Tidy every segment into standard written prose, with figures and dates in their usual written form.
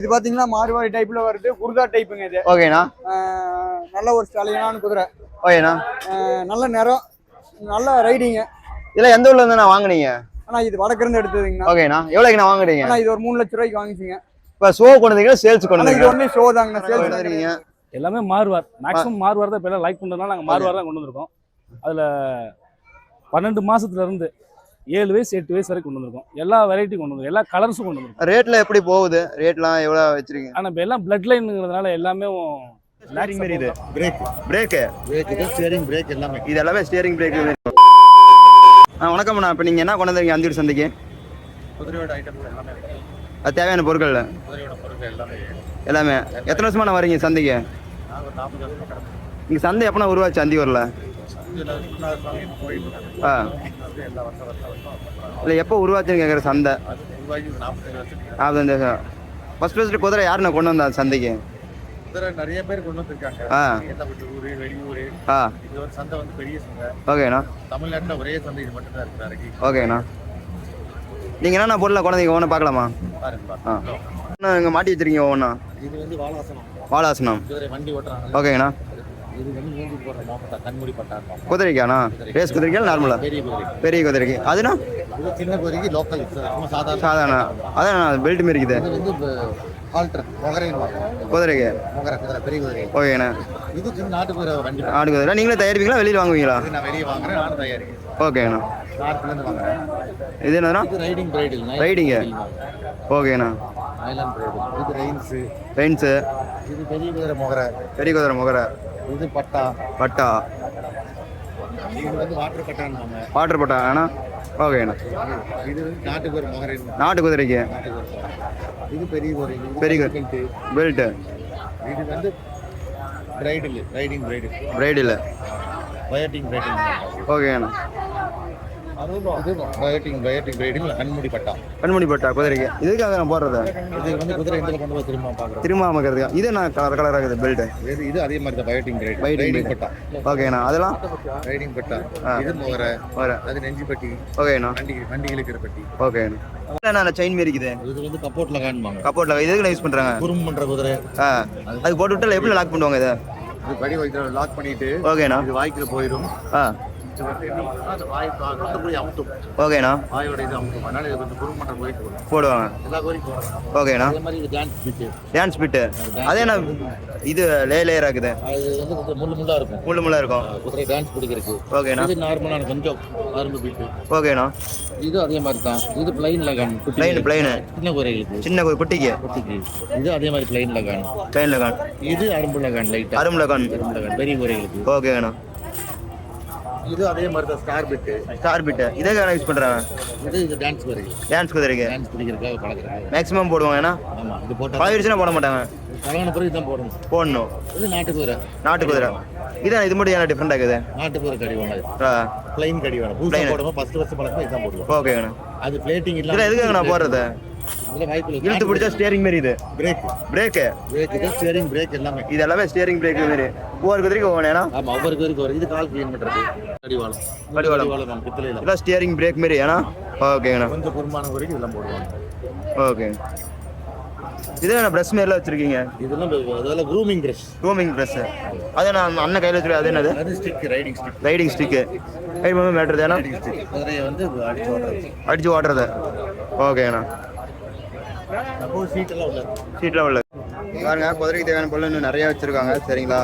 இது பாத்தீங்கன்னா மார்வாடி டைப்ல வருது, குர்கா டைப்புங்க இது. ஓகேண்ணா. நல்ல ஒரு ஸ்டாலியனான குதிரை. ஓகேண்ணா. நல்ல நிறம், நல்ல ரைடிங்க. இதெல்லாம் எந்த ஊர்ல இருந்து நான் வாங்குனீங்க? ஆனா இது வடக்கு இருந்து எடுத்ததுங்கண்ணா. ஓகேண்ணா. எவ்வளவுக்கு நான் வாங்குறீங்க? ஆனா இது ஒரு 3 லட்சம் ரூபாய்க்கு வாங்கிச்சீங்க. இப்ப ஷோ கொண்டீங்க, சேல்ஸ் கொண்டீங்க? இது ஒன்லி ஷோ தாங்கண்ணா, சேல்ஸ் கொண்டீங்க. எல்லாமே மார்வார், மேக்ஸிமம் மார்வார் தான் இப்ப எல்லாம் லைக் பண்றதுனால நாங்க மார்வார் தான் கொண்டு வந்திருக்கோம். அதுல 12 மாசத்துல இருந்து 7 வயசு 8 வயசு வரைக்கும் கொண்டு வந்திருக்கோம். எல்லா வெரைட்டியும் கொண்டு வந்திருக்கோம், எல்லா கலர்ஸும் கொண்டு வந்திருக்கோம். ரேட்ல எப்படி போகுது? ரேட்லாம் எவ்வளவு வச்சிருக்கீங்க? ஆனா இப்ப எல்லாம் பிளட் லைன்ங்கிறதுனால எல்லாமே ஸ்டீரிங் மாதிரி இது. பிரேக் இது ஸ்டீரிங் பிரேக் எல்லாமே. இது எல்லாமே ஸ்டீரிங் பிரேக். வணக்கம்ண்ணா. இப்போ நீங்கள் என்ன கொண்டு வந்தீங்க அந்தியூர் சந்தைக்கு? குதிரையோட ஐட்டம்ஸ் எல்லாமே. அது தேவையான பொருட்கள் குதிரையோட பொருட்கள் எல்லாமே. எத்தனை வருஷமா நான் வரீங்க சந்தைக்கு? நாங்கள் 40 வருஷம். இங்கே சந்தை எப்போனா உருவாச்சு அந்தியூரில்? ஆ இல்லை, எப்போ உருவாச்சுன்னு கேட்குற சந்தை? 45 வருஷம். ஃபர்ஸ்ட் குதிரை யாருண்ணா கொண்டு வந்தா சந்தைக்கு? குதிரை நிறைய பேர் கொண்டு வந்திருக்காங்க. ஊரு வெளியூர். இது ஒரு சந்தை வந்து பெரிய சந்தை. ஓகேண்ணா. தமிழ்நாட்டில் ஒரே சந்தை இது மட்டும் தான் இருக்கு. ஓகேண்ணா. நீங்கள் என்னென்ன பொருளை குழந்தைங்க ஒவ்வொன்று பார்க்கலாமா? பாருங்க. இங்கே மாட்டி வச்சிருக்கீங்க ஒவ்வொன்றா? இது வந்து வாலாசனம். வாலாசனம். குதிரை வண்டி ஓட்டுறாங்க. ஓகேண்ணா. இது வந்து மூஞ்சி போடுற மோப்பட்டா, கண்மூடி பட்டா. குதிரைக்காண்ணா? ரேஸ் குதிரைக்கா நார்மலா? பெரிய குதிரை. பெரிய குதிரைக்கு. அதுனா இது சின்ன குதிரைக்கு லோக்கல் சாதாரண. அதான் பெல்ட் மாரி இருக்குது. இது வந்து ஆல்டர் குதிரைக்கு. குதிரை பெரிய குதிரை. ஓகேண்ணா. இது சின்ன நாட்டு குதிரை வண்டி. நாட்டு குதிரை நீங்களே தயாரிப்பீங்களா வெளியில் வாங்குவீங்களா? நான் வெளியே வாங்குறேன், நானும் தயாரிக்கிறேன். ஓகேண்ணா. நார்த்லேருந்து வாங்குறேன். இது என்னதுண்ணா? இது ரைடிங் பிரைடில். ரைடிங்கு. ஓகேண்ணா. ஐலாண்ட் பிரைடில். இது ரெயின்ஸு. இது பெரிய குதிரை முகரை. பெரிய குதிரை முகரை. இது பட்டா. இது வந்து வாட்டர் பட்டான்னு. வாட்டர் பட்டா அண்ணா. ஓகேண்ணா. இது வந்து நாட்டு குதிரை முகரை. நாட்டு குதிரைக்கு. இது பெரிய குதிரை. பெல்ட்டு. இது வந்து பிரைடில். ரைடிங் பிரைடில். பயோட்டிங் பிரைடில். ஓகேண்ணா. இது பயோட்டிங் பிரைடில் கண்மூடி பட்டா. கண்மூடி பட்டா குதிரைக்கு. இதுக்காக நான் போடுறது. இது வந்து குதிரை எந்த கொண்டு போய் திரும்ப பார்க்குறோம். திரும்ப அமைக்கிறதுக்கு. இது நான் கலராக இருக்குது பெல்ட்டு. இது அதே மாதிரி தான் பயோட்டிங் ரைடிங் பட்டா. ஓகேண்ணா. அதெல்லாம் ரைடிங் பட்டா. இது முகரை. அது நெஞ்சு பட்டி. ஓகேண்ணா. வண்டி இழுக்கிற பட்டி. ஓகேண்ணா. என்ன செயின் மாரி இருக்குது? இது வந்து கப்போர்ட்ல காணுவாங்க. கப்போர்ட்ல இதுக்கு யூஸ் பண்றாங்க. குறும் பண்ற குதிரை. அது போட்டு விட்டால எப்படி லாக் பண்ணுவாங்க இதை? இது படி வைக்கிற லாக் பண்ணிட்டு. ஓகேண்ணா. இது வாய்க்குள்ள போயிடும். ஓகேண்ணா. வாயோட இது அமுக்கும். அதனால இது கொஞ்சம் குறும் பண்ற போயிட்டு போடுவாங்க. எல்லா கோரிக்கும். ஓகேண்ணா. அதே மாதிரி இது டான்ஸ் பிட்டு. அதே நான் இது லேயரா இருக்குது. அது வந்து கொஞ்சம் முள்ளா இருக்கும். முள்ளா இருக்கும். குதிரை டான்ஸ் பிடிக்கிறதுக்கு. ஓகேண்ணா. இது நார்மலான கொஞ்சம் அரும்பு பீட்டு. ஓகேண்ணா. இது அதே மாதிரி தான். இது பிளைன் லகான். பிளைன். சின்ன குதிரைகளுக்கு. சின்ன குட்டிக்கு. இது அதே மாதிரி பிளைன் லகான். இது அரும்பு லகான். லைட் அரும்பு லகான். பெரிய குதிரைகளுக்கு. ஓகேண்ணா. இது அதே மாதிரி தான் ஸ்டார் பிட்டு. இதே யூஸ் பண்றாங்க. இது டான்ஸ் குதிரைக்கு. டான்ஸ் பிடிக்கிறதுக்காக பழகுறாங்க. மேக்ஸிமம் போடுவாங்க. ஏன்னா ஆமா, இது போட்டா பழகிடுச்சுனா போட மாட்டாங்க. கல்யாண பிறகு தான் போடணும். இது நாட்டு குதிரை. இதான் இது மட்டும் என்ன டிஃபரெண்ட் ஆகுது? நாட்டு குதிரை கடிவான. பிளைன் கடிவான. பூசா போடுவோம். 10 வருஷம் பழக்கம் இதான் போடுவோம். ஓகேண்ணா. அது பிளேட்டிங் இல்ல. இதுல எதுக்கு நான் போடுறது? இதுல வாய்க்குள்ள இழுத்து பிடிச்சா ஸ்டியரிங் மாதிரி. இது பிரேக் இது ஸ்டியரிங் பிரேக் எல்லாமே. இது எல்லாமே ஸ்டியரிங் பிரேக் மாதிரி. ஒவ்வொரு குதிரைக்கு ஒவ்வொன்றா? ஆமா, ஒவ்வொரு குதிரைக்கு ஒரு. இது கால் க்ளீன் பண்றது. கடிவாளம் பித்தளையில. இதெல்லாம் ஸ்டியரிங் பிரேக் மாதிரி. ஏன்னா ஓகேண்ணா. கொஞ்சம் குறும்பான குதிரைக்கு இதெல்லாம் போடுவாங்க. ஓகே. இது என்ன பிரஷ் மாதிரிலாம் வச்சிருக்கீங்க? இதெல்லாம் க்ரூமிங் பிரஷ். அதே நான் அண்ணன் கையில் வச்சிருக்கேன். அது என்னது? அது ஸ்டிக், ரைடிங் ஸ்டிக்கு. ரைட் பண்ணி மேட்டுறது. ஏன்னா குதிரையை வந்து அடிச்சு ஓட்டுறது. ஓகேண்ணா. சீட்லாம் உள்ள பாருங்க. குதிரைக்கு தேவையான பொருள் இன்னும் நிறைய வச்சிருக்காங்க. சரிங்களா?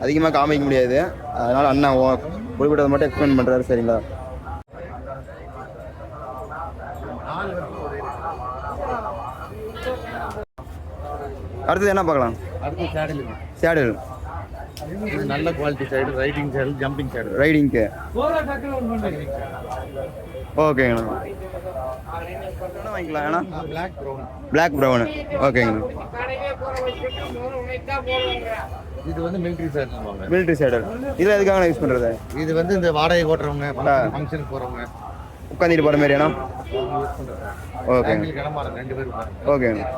அதிகமாக காமிக்க முடியாது. அதனால அண்ணா குறிப்பிட்டதை மட்டும் எக்ஸ்பிளைன் பண்றாரு. சரிங்களா? அடுத்தது என்ன பார்க்கலாம்? அடுத்து சேடல். இது நல்ல quality side. Riding side, jumping side. ரைடிங்க்கு. ஓகேங்கண்ணா. வாங்கிக்கலாம். ஏன்னா பிளாக் ப்ரௌன். ஓகேங்கண்ணா. இது வந்து மிலிட்ரி சைடு. மிலிட்ரி சைடல். இதில் எதுக்காக யூஸ் பண்ணுறது? இது வந்து இந்த வாடகை ஓட்டுறவங்க, ஃபங்க்ஷனுக்கு போகிறவங்க, உட்காந்துட்டு போகிற மாதிரியாண்ணா? ஓகே. ஓகேண்ணா.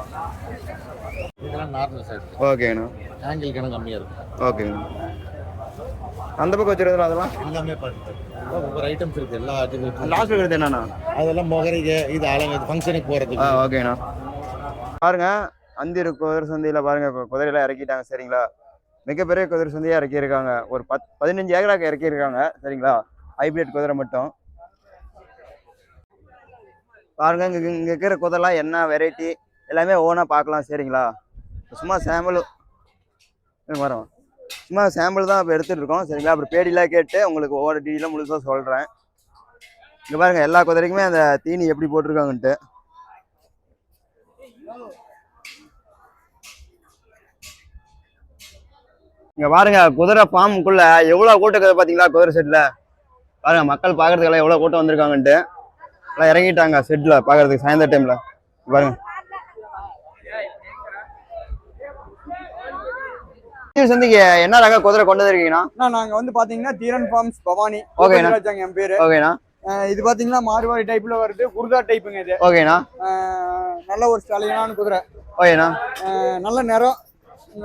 இதெல்லாம் நார்மல் சைடு. ஓகேண்ணா. ஆங்கிள் கணக்கு கம்மியாக இருக்கும். ஓகேண்ணா. அந்த பக்கம் வச்சுருந்தா அதெல்லாம் எல்லாமே ஒவ்வொரு ஐட்டம்ஸ் இருக்குது. எல்லா ஐட்டம்ஸ். லாஸ்ட் என்னண்ணா? அதெல்லாம் முகரைக்கு. இது அழகு ஃபங்க்ஷனுக்கு போகிறதுக்கு. ஓகேண்ணா. பாருங்க, அந்தியூர் குதிரை சந்தையில் பாருங்க குதிரையெல்லாம் இறக்கிட்டாங்க சரிங்களா. மிகப்பெரிய குதிரை சந்தையாக இறக்கியிருக்காங்க. ஒரு 15 ஏக்கராக்கு இறக்கியிருக்காங்க சரிங்களா. ஹைபிரிட் குதிரை மட்டும் பாருங்க. இங்கே இருக்கிற குதிரைலாம் என்ன வெரைட்டி எல்லாமே ஓனாக பார்க்கலாம் சரிங்களா. சும்மா சாம்பிள் வரோம், சும்மா சாம்பிள் தான் இப்போ எடுத்துகிட்டு இருக்கோம் சரிங்களா. அப்புறம் பேடிலாம் கேட்டு உங்களுக்கு ஒவ்வொரு டீலாம் முழுசாக சொல்கிறேன். இங்கே பாருங்க எல்லா குதிரைக்குமே அந்த தீனி எப்படி போட்டிருக்காங்கன்ட்டு. இங்கே பாருங்க குதிரை ஃபார்முக்குள்ள எவ்வளோ கூட்டம் இருக்குது பார்த்தீங்களா. குதிரை செட்டில் பாருங்க மக்கள் பார்க்கறதுக்கெல்லாம் எவ்வளோ கூட்டம் வந்திருக்காங்கன்ட்டு எல்லாம் இறங்கிட்டாங்க செட்டில் பார்க்கறதுக்கு சாயந்தர டைமில். பாருங்க சந்தைக்கு என்ன ரக குதிரை கொண்டு வந்திருக்கீங்கன்னா? நாங்க வந்து பாத்தீங்கன்னா தீரன் ஃபார்ம்ஸ் பவானி. ஓகேண்ணா. என் பேரு. ஓகேண்ணா. இது பாத்தீங்கன்னா மார்வாடி டைப்ல வருது, குர்தா டைப்புங்க இது. ஓகேண்ணா. நல்ல ஒரு ஸ்டாலியனான குதிரை. ஓகேண்ணா. நல்ல நிறம்,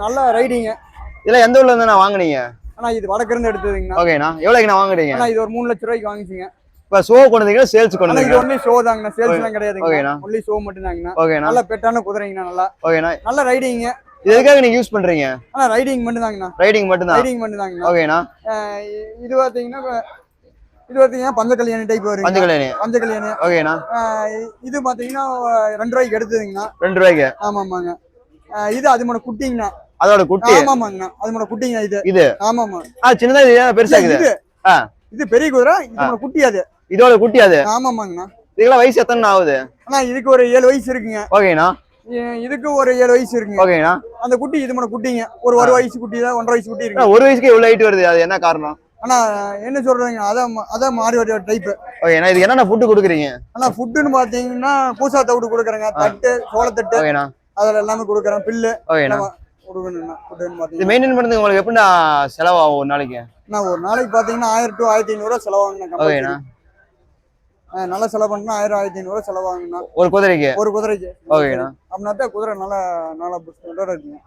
நல்ல ரைடிங்க. இதெல்லாம் எந்த ஊர்ல இருந்து வாங்குனீங்க? ஆனா இது வடக்கு இருந்து எடுத்ததுங்கண்ணா. ஓகேண்ணா. எவ்வளவுக்கு வாங்குறீங்க? ஆனா இது ஒரு 3 லட்சம் ரூபாய்க்கு வாங்கிச்சிங்க. இப்ப ஷோ கொண்டு வந்தீங்களா சேல்ஸ் கொண்டு வந்தீங்களா? இது ஒன்லி ஷோ தாங்கண்ணா, சேல்ஸ் எல்லாம் கிடையாதுங்க. ஓகேண்ணா. ஒன்லி ஷோ மட்டும் தாங்கண்ணா. ஓகேண்ணா. நல்ல பெட்டான குதிரைங்கண்ணா. நல்லா ஓகேண்ணா. நல்ல ரைடிங்க. இது எதுக்காக நீங்க யூஸ் பண்றீங்க? ஆனா ரைடிங் மட்டும் தாங்கண்ணா. ரைடிங் மட்டும் தான். ரைடிங் மட்டும் தாங்கண்ணா. ஓகேண்ணா. இது பாத்தீங்கன்னா பஞ்சகல்யாணி டைப் வரும். பஞ்சகல்யாணி. ஓகேண்ணா. இது பாத்தீங்கன்னா 2 ரூபாய்க்கு எடுத்ததுங்கண்ணா. 2 ரூபாய்க்கு. ஆமாமாங்க. இது அதுமோட குட்டிங்கண்ணா. அதோட குட்டி. ஆமாமாங்கண்ணா, அதுமோட குட்டிங்க இது. இது ஆமாமா. சின்னதா இது பெருசா இருக்குது. இது பெரிய குதிரை, இதோட குட்டி அது. இதோட குட்டி அது. ஆமாமாங்கண்ணா. இதுக்கெல்லாம் வயசு எத்தனை ஆகுது? அண்ணா இதுக்கு ஒரு 7 வயசு இருக்குங்க. ஓகேண்ணா. இதுக்கு ஒரு 7 வயசு இருக்குங்க. ஓகேண்ணா. அந்த குட்டி இதுமோட குட்டிங்க. ஒரு வயசு குட்டி தான், 1.5 வயசு குட்டி இருக்கு. ஒரு வயசுக்கு இவ்வளவு ஹைட் வருது, அது என்ன காரணம்? ஆனா என்ன சொல்றீங்க, அதான் மாறுவாடி டைப். ஓகேண்ணா. இதுக்கு என்னென்ன ஃபுட்டு கொடுக்குறீங்க? ஆனா ஃபுட்டுன்னு பாத்தீங்கன்னா பூசா தவிடு கொடுக்குறேங்க, தட்டு, சோளத்தட்டு. ஓகேண்ணா. அதுல எல்லாமே கொடுக்குறேன், பில்லு. ஓகேண்ணா. கொடுக்கணும்னா ஃபுட்டுன்னு பாத்தீங்கன்னா இது மெயின்டைன் பண்ணுறது உங்களுக்கு எப்படின்னா செலவாகும் ஒரு நாளைக்கு? நான் ஒரு நாளைக்கு பாத்தீங்கன்னா 1000 to 1500 ரூபா செலவாகுங்க. ஓகேண்ணா. நல்லா செலவு பண்ணா 1000 1500 ரூபா செலவாகுங்கண்ணா ஒரு குதிரைக்கு. ஓகேண்ணா. அப்படின்னா தான் குதிரை நல்லா இருக்குங்க.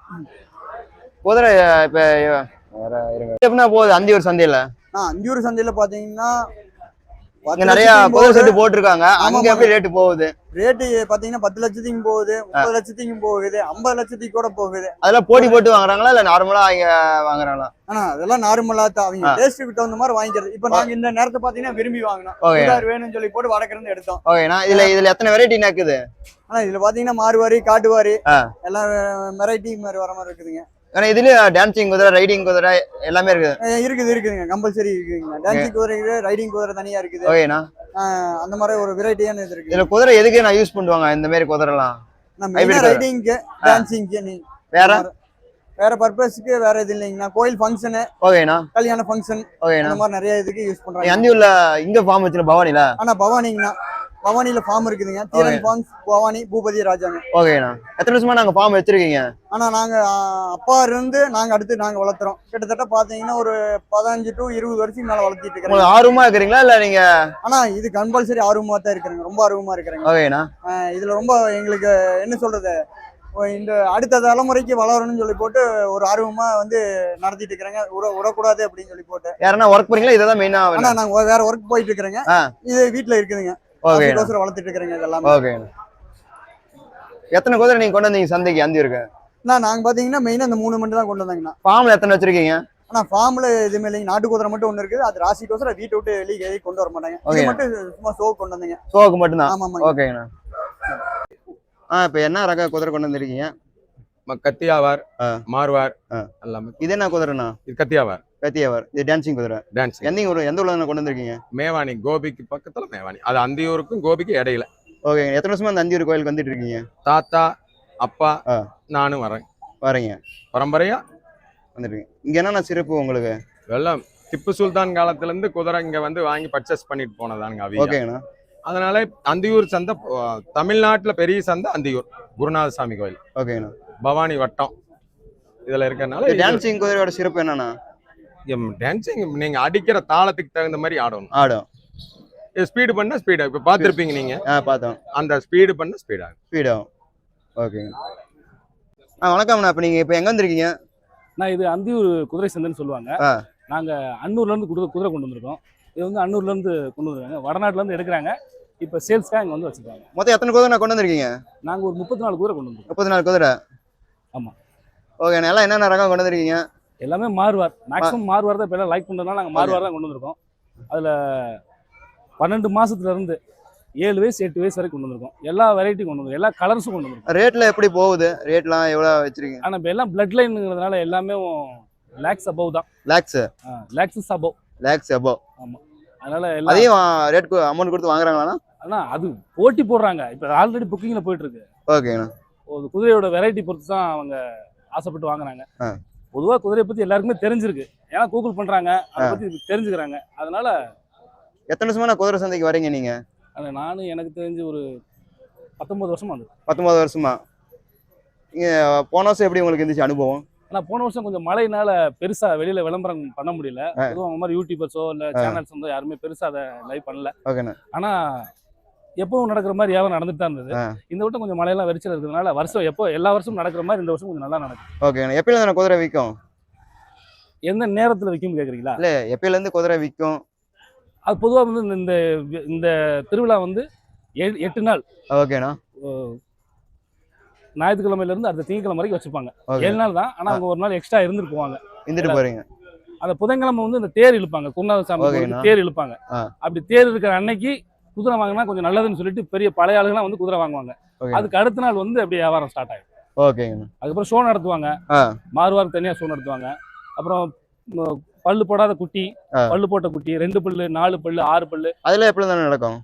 குதிரை இப்ப வேற எப்படின்னா போகுது அந்தியூர் சந்தையில? அந்தியூர் சந்தையில பாத்தீங்கன்னா இங்க நிறைய குதிரை செட்டு போட்டிருக்காங்க. அங்க எப்படி ரேட்டு போகுது? ரேட்டு பாத்தீங்கன்னா 10 லட்சத்துக்கும் போகுது, 30 லட்சத்துக்கும் போகுது, 50 லட்சத்துக்கு கூட போகுது. அதெல்லாம் போட்டி போட்டு வாங்குறாங்களா இல்ல நார்மலா அவங்க வாங்குறாங்களா? ஆனா அதெல்லாம் நார்மலா தான், அவங்க டேஸ்ட்டுக்கு தகுந்த மாதிரி வாங்கிக்கிறது. இப்ப நாங்க இந்த நேரத்தை பாத்தீங்கன்னா விரும்பி வாங்கினோம். வேணும்னு சொல்லி போட்டு வடக்கு இருந்து எடுத்தோம். ஓகேண்ணா. இதுல எத்தனை வெரைட்டி இருக்குது? ஆனா இதுல பாத்தீங்கன்னா மார்வாரி, காட்டுவாரி எல்லாம் வெரைட்டி மாதிரி வர மாதிரி இருக்குதுங்க. ஆனா இதுல டான்சிங் குதிரை, ரைடிங் குதிரை எல்லாமே இருக்குதுங்க. கம்பல்சரி இருக்குதுங்க. டான்சிங் குதிரை, ரைடிங் குதிரை தனியா இருக்குது. ஓகேண்ணா. அந்த மாதிரி ஒரு வெரைட்டியான இது இருக்கு. இதுல குதிரை எதுக்கு நான் யூஸ் பண்ணுவாங்க இந்த மாதிரி குதிரை எல்லாம்? நம்ம ரைடிங்க்கு, டான்சிங்க்கு. வேற பர்பஸ்க்கு வேற இது இல்லைங்கண்ணா. கோயில் ஃபங்க்ஷனு, ஓகேண்ணா, கல்யாண ஃபங்க்ஷன், அந்த மாதிரி நிறைய இதுக்கு யூஸ் பண்றாங்க. அந்தியூர்ல இங்க ஃபார்ம் வச்சிருக்க பவானில? ஆனா பவானிங்கண்ணா, பவானில ஃபார்ம் இருக்குதுங்க. தீரன் ஃபார்ம்ஸ் பவானி, பூபதி ராஜாங்க. ஓகேண்ணா. எத்தனை வருஷமா நாங்க ஃபார்ம் வச்சிருக்கீங்க? ஆனா நாங்க அப்பா இருந்து அடுத்து நாங்க வளர்த்துறோம். கிட்டத்தட்ட பாத்தீங்கன்னா ஒரு 15 to 20 வருஷம் மேல வளர்த்திட்டு இருக்கேன். ஆர்வமா இருக்கிறீங்களா இல்ல நீங்க? ஆனா இது கம்பல்சரி ஆர்வமா தான் இருக்கிறேங்க, ரொம்ப ஆர்வமா இருக்கிறேங்க. ஓகேண்ணா. இதுல ரொம்ப எங்களுக்கு என்ன சொல்றது, இந்த அடுத்த தலைமுறைக்கு வளரணும்னு சொல்லி போட்டு ஒரு ஆர்வமா வந்து நடத்திட்டு இருக்கிறேங்க. விடக்கூடாது அப்படின்னு சொல்லி போட்டு. யாரா ஒர்க் பண்ணீங்களா? இதான் மெயினா? ஆனா நாங்க வேற ஒர்க் போயிட்டு இருக்கிறேங்க. இது வீட்டுல இருக்குதுங்க. வளர்த்துட்டு இருக்கிறேங்க இதெல்லாம். ஓகேண்ணா. எத்தனை குதிரை நீங்க கொண்டு வந்தீங்க சந்தைக்கு அந்தியூருக்கு? நாங்க பாத்தீங்கன்னா மெயினா இந்த 3 மட்டும் தான் கொண்டு வந்தாங்கண்ணா. ஃபார்ம்ல எத்தனை வச்சிருக்கீங்க? ஆனா ஃபார்ம்ல எதுவுமே இல்லைங்க. நாட்டு குதிரை மட்டும் ஒண்ணு இருக்குது. அது ராசிக்கோசரம் வீட்டை விட்டு வெளியே கொண்டு வர மாட்டாங்க. இது மட்டும் சும்மா ஷோக்கு கொண்டு வந்தீங்க. ஷோக்கு மட்டும் தான்? ஆமா. ஓகேண்ணா. இப்ப என்ன ரக குதிரை கொண்டு வந்திருக்கீங்க? கத்தியாவார், மார்வார் எல்லாமே. இது என்ன குதிரைண்ணா? இது கத்தியாவார். இது டான்சிங் குதிரை. டான்சிங். எந்த ஊர்ல கொண்டு வந்திருக்கீங்க? மேவானி, கோபிக்கு பக்கத்துல மேவானி. அது அந்தியூருக்கும் கோபிக்கு இடையில. ஓகே. எத்தனை வருஷமா அந்த அந்தியூர் கோயிலுக்கு வந்துட்டு இருக்கீங்க? தாத்தா, அப்பா, நானும் வரேங்க. பரம்பரையா வந்துருக்கீங்க. இங்க என்னென்ன சிறப்பு உங்களுக்கு? வெள்ளம் திப்பு சுல்தான் காலத்துல இருந்து குதிரை இங்க வந்து வாங்கி பர்ச்சேஸ் பண்ணிட்டு போனதானுங்க. ஓகேண்ணா. அதனால அந்தியூர் சந்தை தமிழ்நாட்டுல பெரிய சந்தை அந்தியூர் குருநாத சாமி கோயில். ஓகேண்ணா. பவானி வட்டம் இதுல இருக்கறனால. டான்சிங் குதிரையோட சிறப்பு என்னன்னா? டான்சிங் நீங்க அடிக்கிற தாளத்துக்கு தகுந்த மாதிரி ஆடும். ஸ்பீடு பண்ண ஸ்பீட். இப்ப பாத்திருப்பீங்க நீங்க. பார்த்தோம். அந்த ஸ்பீடு பண்ண ஸ்பீட் ஆகும். ஓகேங்க. வணக்கம்ண்ணா. இப்ப நீங்க இப்ப எங்க வந்திருக்கீங்க? நான் இது அந்தியூர் குதிரை சந்தைன்னு சொல்லுவாங்க. நாங்க அன்னூர்ல இருந்து குதிரை கொண்டு வந்திருக்கோம். இது வந்து அன்னூர்ல இருந்து கொண்டு வந்துருக்காங்க. வடநாட்டுல இருந்து எடுக்கிறாங்க. இப்ப சேல்ஸ்க்காக இங்க வந்து வச்சிருக்காங்க. மொத்தம் எத்தனை குதிரை கொண்டு வந்திருக்கீங்க? நாங்க ஒரு 34 குதிரை கொண்டு வந்திருக்கோம். 34 குதிரை. ஆமா. ஓகேண்ணா, எல்லாம் என்னென்ன ரகம் கொண்டு வந்திருக்கீங்க? எல்லாமே மாறுவார். மேக்ஸிமம் மாறுவார் தான் இப்போ எல்லாம் லைக் பண்ணுறதுனால நாங்கள் மாறுவார் தான் கொண்டு வந்திருக்கோம். அதில் 12 மாசத்துலேருந்து 7 வயசு 8 வயசு வரைக்கும் கொண்டு வந்திருக்கோம். எல்லா வெரைட்டி கொண்டு வந்திருக்கோம், எல்லா கலர்ஸும் கொண்டு வந்திருக்கோம். ரேட்ல எப்படி போகுது? ரேட்லாம் எவ்வளோ வச்சிருக்கீங்க? ஆனால் இப்போ எல்லாம் பிளட் லைனுங்கிறதுனால எல்லாமே லேக்ஸ் அபவ் தான். லேக்ஸ் லேக்ஸஸ் அபவ். லேக்ஸ் அபவ். ஆமாம். அதனால எல்லாம் அதையும் ரேட் அமௌண்ட் கொடுத்து வாங்குறாங்களா? ஆனால் அது போட்டி போடுறாங்க. இப்போ ஆல்ரெடி புக்கிங்கில் போயிட்டு இருக்கு. ஓகேண்ணா. ஒரு குதிரையோட வெரைட்டி பொறுத்து தான் அவங்க ஆசைப்பட்டு வாங்குறாங்க. பொதுவாக குதிரையை பற்றி எல்லாருக்குமே தெரிஞ்சிருக்கு. ஏன்னா கூகுள் பண்ணுறாங்க, அதை பற்றி தெரிஞ்சுக்கிறாங்க. அதனால எத்தனை வருஷமா குதிரை சந்தைக்கு வரீங்க நீங்க? நானும் எனக்கு தெரிஞ்சு ஒரு 19 வருஷமா வந்து. 19 வருஷமா. நீங்க போன வருஷம் எப்படி உங்களுக்கு இருந்துச்சு அனுபவம்? ஆனால் போன வருஷம் கொஞ்சம் மழையினால பெருசா வெளியில விளம்பரம் பண்ண முடியல. பொதுவாக அந்த மாதிரி யூடியூபர்ஸோ இல்லை சேனல்ஸ் வந்து யாருமே பெருசா அதை லைவ் பண்ணல. ஓகேண்ணா. ஆனா எப்பவும் நடக்கிற மாதிரி வியாபாரம் நடந்துட்டு தான் இருந்தது. இந்த வட்டம் கொஞ்சம் மழையெல்லாம் வெறிச்சல் இருக்கிறதுனால வருஷம் எப்போ எல்லா வருஷமும் நடக்கிற மாதிரி இந்த வருஷம் கொஞ்சம் நல்லா நடக்கும். ஓகேண்ணா. எப்பயில குதிரை விற்கும்? எந்த நேரத்தில் விற்கும் கேட்குறீங்களா? இல்லை, எப்பயில இருந்து குதிரை விற்கும்? அது பொதுவாக வந்து இந்த இந்த திருவிழா வந்து 8 நாள். ஓகேண்ணா. ஞாயிற்றுக்கிழமையிலேருந்து அடுத்த திங்கக்கிழமை வரைக்கும் வச்சுருப்பாங்க. 7 நாள் தான். ஆனால் அவங்க ஒரு நாள் எக்ஸ்ட்ரா இருந்துட்டு போவாங்க. இருந்துட்டு போறீங்க. அந்த புதன்கிழமை வந்து இந்த தேர் இழுப்பாங்க. குருநாத சாமி தேர் இழுப்பாங்க. அப்படி தேர் இருக்கிற அன்னைக்கு குதிரை வாங்கினா கொஞ்சம் நல்லதுன்னு சொல்லிட்டு பெரிய பழைய ஆளுகள்லாம் வந்து குதிரை வாங்குவாங்க. அதுக்கு அடுத்த நாள் வந்து அப்படியே வியாபாரம் ஸ்டார்ட் ஆகிடும். ஓகேங்க. அதுக்கப்புறம் ஷோ நடத்துவாங்க. மாறுவார் தனியாக ஷோ நடத்துவாங்க. அப்புறம் பல்லு போடாத குட்டி, பல்லு போட்ட குட்டி, 2 பல்லு 4 பல்லு 6 பல்லு, அதெல்லாம் எப்படி தானே நடக்கும்?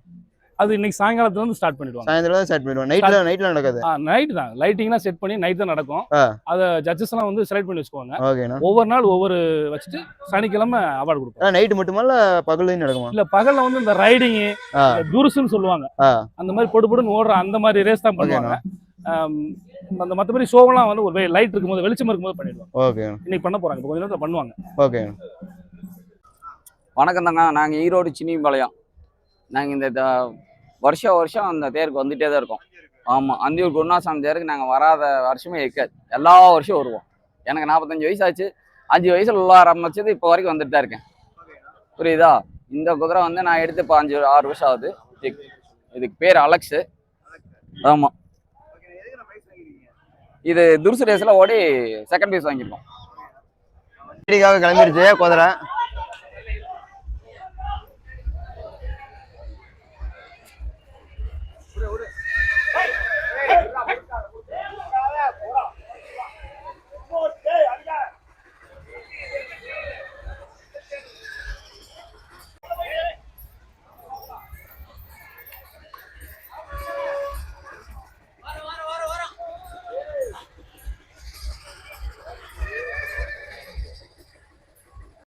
அது இன்னைக்கு சாயங்காலத்துல இருந்து ஸ்டார்ட் பண்ணிடுவாங்க. சாயந்தரம் ஸ்டார்ட் பண்ணிடுவாங்க. நைட்ல நடக்காது. நைட் தான். லைட்டிங்லாம் செட் பண்ணி நைட் தான் நடக்கும். அதை ஜட்ஜஸ் எல்லாம் வந்து செலக்ட் பண்ணி வச்சுக்குவாங்க. ஓகேண்ணா. ஒவ்வொரு நாள் ஒவ்வொரு வச்சுட்டு சனிக்கிழமை அவார்டு கொடுப்பாங்க. நைட் மட்டுமா இல்ல பகல்லையும் நடக்குமா? இல்ல, பகல்ல வந்து இந்த ரைடிங் துருசுன்னு சொல்லுவாங்க. அந்த மாதிரி பொடுபொடுன்னு ஓடுற அந்த மாதிரி ரேஸ் தான் பண்ணுவாங்க. அந்த மற்றபடி ஷோவெல்லாம் வந்து ஒரு லைட் இருக்கும்போது வெளிச்சம் இருக்கும்போது பண்ணிடுவாங்க. ஓகே. இன்னைக்கு பண்ண போறாங்க, கொஞ்ச நேரத்தில் பண்ணுவாங்க. ஓகே. வணக்கம் தாங்க. நாங்கள் ஈரோடு சின்னிபாளையம். நாங்கள் இந்த வருஷம் அந்த தேருக்கு வந்துகிட்டே தான் இருக்கோம். ஆமாம், அந்தியூர் குருநாசாமி தேருக்கு நாங்கள் வராத வருஷமே இருக்காது. எல்லா வருஷம் வருவோம். எனக்கு 45 வயசு ஆச்சு. 5 வயசில் உள்ள ஆரம்பிச்சது இப்போ வரைக்கும் வந்துட்டு தான் இருக்கேன். புரியுதா? இந்த குதிரை வந்து நான் எடுத்து இப்போ 5-6 வருஷம் ஆகுது. இதுக்கு பேர் அலெக்ஸு. ஆமாம், இது துருசு ரேஸில் ஓடி செகண்ட் ப்ரைஸ் வாங்கியிருக்கோம். கிளம்பிருச்சு குதிரை.